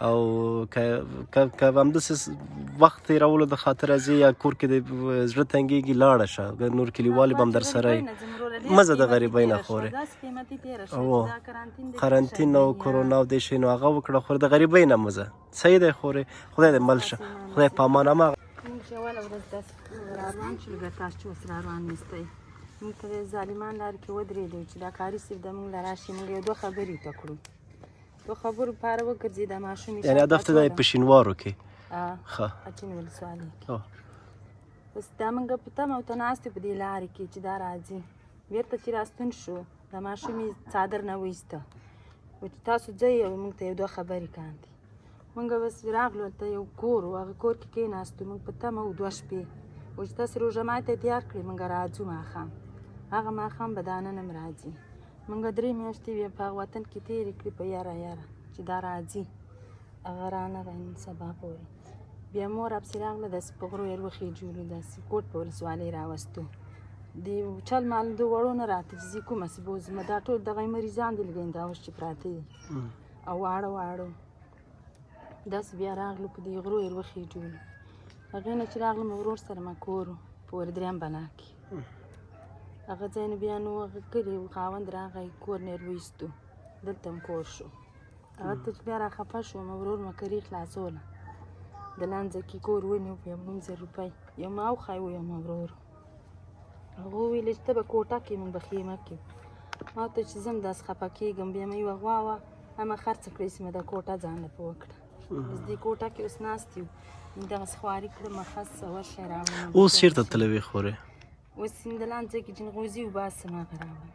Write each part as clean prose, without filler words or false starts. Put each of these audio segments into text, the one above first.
او که همداسې وخت تېرولو د خاطره ځې یا کور کې د زړه تنګېږي لاړه شه نور کلیوالې به هم در سره یي مزه د غریبۍ نه خورې قرنطین او کرونا او دې شی نو هغه وکړه خو د غریبۍ نه مزه صحیح دی خورې خدای دې مل شه خدای په امان هماغه موږ اوله ورځ داسې راروان شولو بیا تاسو چې اوس راروان یاستئ موږ په دې ظالمان لارې کې ودرېدو چې دا کاري صاحب د موږ له راشي موږ یو دوه خبرې ورته کړو دوه خبرو په اړه وګرځېد دا ماشوم یعنې هدف ته دی په شینوارو کې ښه اچین ولسوالۍ کې اوس دا موږ په تمه ورته ناست یو په دې لارې کې چې دا راځي بېرته چې راستون شو د ماشوم یې څادر نه وایسته و چې تاسو ځئ او موږ ته یو دوه خبرې کاندي موږ بس راغلو هلته یو کور و هغه کور کې کېناستو موږ په تمه و دوه شپې و چې تاسې روژه ماتې تیار کړئ موږ راځو ماښام هغه ماښام به دا نن هم راځي موږ 3 میاشتې بیا په هغه وطن کې تېرې کړې په یاره یاره چې دا راځي هغه رانغی نن سبا پورې بیا مور ابسې راغله داسې په غرو یې وخېجولو داسې کوټ په ولسوالۍ راوستو د چل مال د وړو نه راته چې زه کومه سې بوځمه دا ټول دغه مریضان دي لږ دا اوس چې پراته دي او واړه واړه داسې بیا راغلو په دې غرو یې وخېجولو هغې نه چې راغلم ورور سره مه کور و په ور درېیم بنا کې هغه ځای نه بیا نو هغه کلي خاوند راغی کور نه یې وایستو دلته هم کور شو هغه ته چې بیا راخفه شوم ورور مه کري خلاصوله د لانځه کې کور ونیو په 5,000 روپۍ یو ما وښی و یو ما ورور هغه وویلې چې ته به کوټه کې موږ به خیمه کې ما ته چې زه هم داسې خفه کېږم بیا مې یوه غوا وه همه خرڅه کړې چې مې دا کوټه ځان له په وکړه اوس دې کوټه کې اوس ناست یو دغسې خواري کړم خس ورشئ راوړم اوس چېرته تللی وې خورې اوس د لانځه کې جنغوزي وباسم هغه راوړم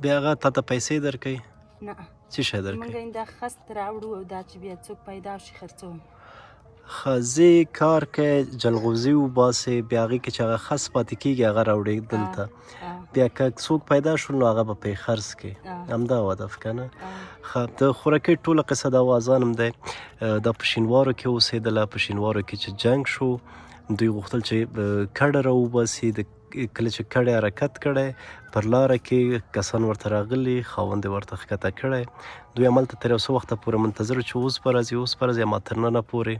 بیا هغه تا ته پیسې درکوي نه څه شی درکوي موږ دا خست راوړو او دا چې بیا څوک پیدا شي خرڅوم ښځې کار کوي جلغوزي وباسې بیا هغې کې چې هغه خس پاتې کېږي هغه راوړې دلته بیا که څوک پیدا شول نو هغه به پرې خرڅ کړي همدا و هدف که نه ښه د خوراکۍ ټوله قصه د اوازان هم دی دا په شینوارو کې اوسېدله په شینوارو کې چې جنګ شو دوی غوښتل چې کډه راوباسي کله چې کډې حرکت کړی پر لاره کې کسان ورته راغلي خاوند یې ورته ښکته کړی دوی هملته تر یو څه وخته پورې منتظر چې اوس به راځي اما تر ننه پورې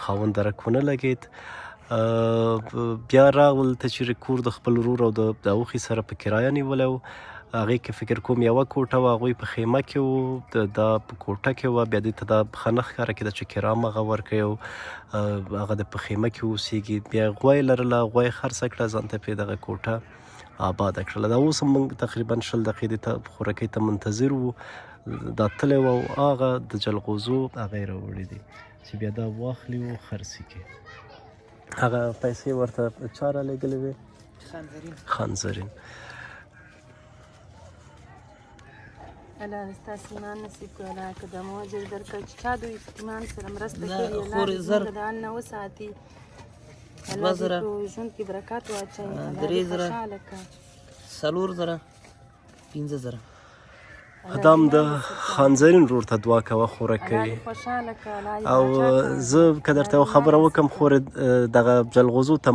خاوند درک ونه لګېد بیا راغلل ته چېرې کور د خپل ورور او د اوښي سره په کرایه نیولی و هغې کې فکر کوم یوه کوټه وه هغوی په خیمه کې وو دا په کوټه کې وه بیا دې ته دا ښه نه ښکاره کېده چې کرا هم هغه ورکوي او هغه د په خیمه کې اوسېږي بیا غوا یې لرله غوا یې خرڅه کړه ځان ته پرې دغه کوټه آباده کړله دا اوس هم موږ تقریبا 20 دقیقې ته خوراکۍ ته منتظر وو دا تللی و او هغه د جلغوزو هغه یې راوړي دي چې بیا دا واخلي و خرڅې کړي هغه پیسې ورته چا رالېږلې وې خانزرین الله ستاسې ایمان نصیب کړي الله که د مو اجر درکړي چې چا دوی ایمان سره مرسته کړې الله دې زموږ د حال نه وساتي الله دې په ژوند کې برکات واچوي الله دې خوشحاله کړه 4,000 ادم د خانزرین ورور ته دعا کوه خوراکۍ او زه که درته یوه خبره وکړم خورې دغه جلغوزو ته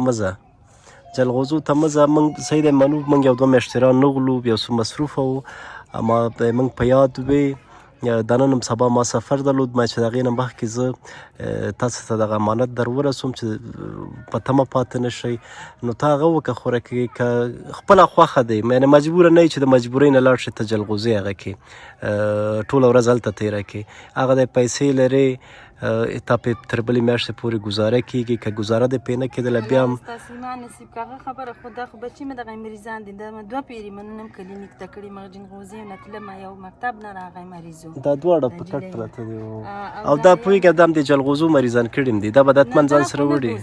مه ځه موږ صحیح دی منو موږ یو 2 میاشتې رانغلو یو څه مصروفه وو اما موږ په یاد وې دا نن هم سبا ما سفر درلود ما چې د هغې نه مخکې زه تاسو ته دغه امانت در ورسوم چې په تمه پاتې نه شئ نو ته هغه وکړه خوراکۍ که خپله خوښه دی یعنې مجبوره نه یې چې د مجبورۍ نه لاړ شې ته جلغوزي هغه کې ټوله ورځ هلته تېره کړې هغه دی پیسې لرې تا پې تر بلې میاشتې پورې ګزاره کېږي که ګزاره دې پې نه کېدله بیا هم ستاسې ایمان نصیب که هغه خبره خو دا خو بچي مې دغه مریضان دي دا مې 2 پیرې منونه هم کلینیک ته کړي مغ جنغوزي نه تلمه یو مکتب نه راغی مریض و دا دواړه په کټ پراته دي او دا پوهېږه دا هم د جلغوزو مریضان کړي هم دي دا به دتمن ځان سره وړي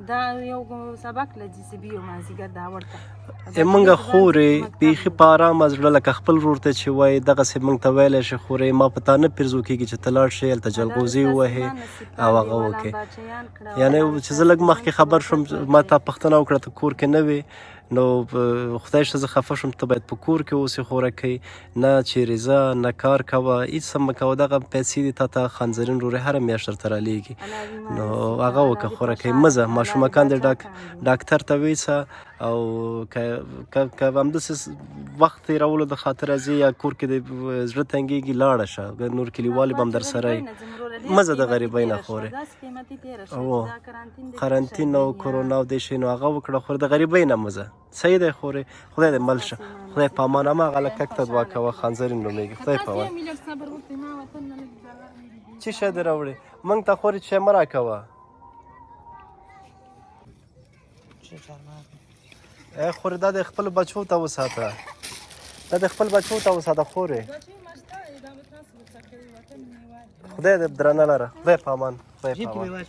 دا یو سبق لږ سبي او مازدیګر دا ورته موږ خورې بیخي په ارامه زړه لکه خپل ورور ته چې وایي دغسې موږ ته ویلی شي خورې ما په تا نه پیرزو کېږي چې ته لاړ شې هلته جلغوزي ووهې او هغه وکړې یعنې چې زه لږ مخکې خبر شوم ما تا پوښتنه وکړه ته کور کې نه وې نو خدای شته زه خفه شوم ته باید په کور کې اوسې خوراکۍ نه چیرې ځه نه کار کوه هېڅ هم مه کوه دغه پیسې دي تا ته خانزرین ورورې هره میاشت درته رالیږي نو هغه وکړه خوراکۍ مه ځه ماشومکان دې ډاکټر ته ویسه او که همداسې وخت تېرولو د خاطره ځې یا کور کې د زړه تنګېږي لاړه شه نور کلیوال به هم در سره یي مزه د غریبۍ نه خورې قرنطین او کرونا او دې شی نو هغه وکړه خورې د غریبۍ نه مزه صحیح دی خورې خدای دې مل شه خدای په امان هماغه لکک ته دعا کوه خانزرین نومېږي خدای په امان څه شی دې راوړې موږ ته خورې چې مه راکوه خورې دا د خپل بچو ته وساته دا د خپل بچو ته وساته خورې خدای دې درنه لره خدای په امان خدای په امان